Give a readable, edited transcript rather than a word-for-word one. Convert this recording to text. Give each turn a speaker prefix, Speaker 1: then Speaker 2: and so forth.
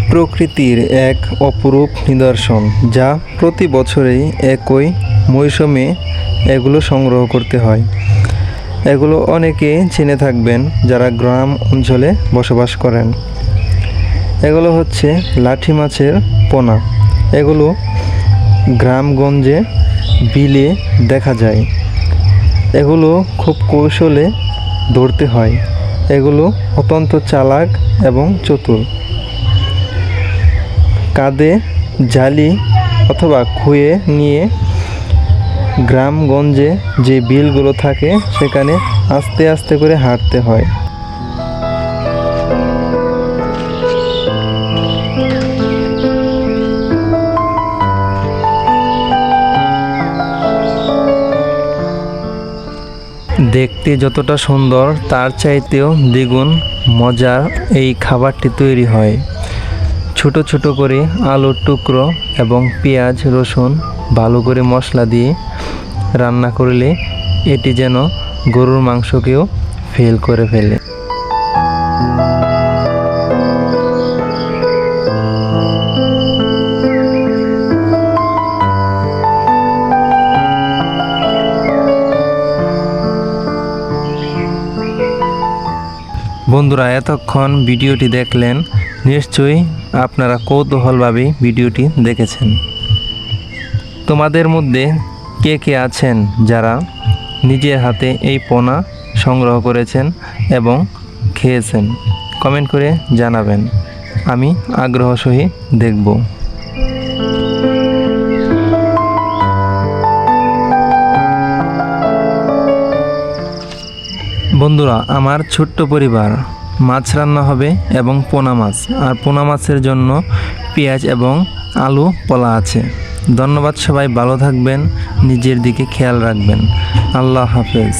Speaker 1: প্রকৃতির এক অপরূপ নিদর্শন, যা প্রতি বছরেই একই মৌসুমে এগুলো সংগ্রহ করতে হয়। এগুলো অনেকে চিনে থাকবেন যারা গ্রাম অঞ্চলে বসবাস করেন। এগুলো হচ্ছে লাঠি মাছের পোনা। এগুলো গ্রামগঞ্জে বিলে দেখা যায়। এগুলো খুব কৌশলে ধরতে হয়। এগুলো অত্যন্ত চালাক এবং চতুর। কাঁধে জালি অথবা খুঁয়ে নিয়ে গ্রামগঞ্জে যে বিলগুলো থাকে সেখানে আস্তে আস্তে করে হাঁটতে হয়। দেখতে যতটা সুন্দর তার চাইতেও দ্বিগুণ মজার এই খাবারটি তৈরি হয়। ছোট ছোট করে আলুর টুকরো এবং পেঁয়াজ রসুন ভালো করে মশলা দিয়ে রান্না করলে এটি যেন গরুর মাংসকেও ফেল করে ফেলে। বন্ধুরা, এতক্ষণ ভিডিওটি দেখলেন, নিশ্চয়ই আপনারা কৌতূহলভাবে ভিডিওটি দেখেছেন। তোমাদের মধ্যে কে কে আছেন যারা নিজের হাতে এই পোনা সংগ্রহ করেছেন এবং খেয়েছেন? কমেন্ট করে জানাবেন, আমি আগ্রহ সহিত দেখব। বন্ধুরা, আমার ছোট্ট পরিবার, মাছ রান্না হবে এবং পোনা মাছ, আর পোনা মাছের জন্য পেঁয়াজ এবং আলু পোলা আছে। ধন্যবাদ, সবাই ভালো থাকবেন, নিজের দিকে খেয়াল রাখবেন। আল্লাহ হাফেজ।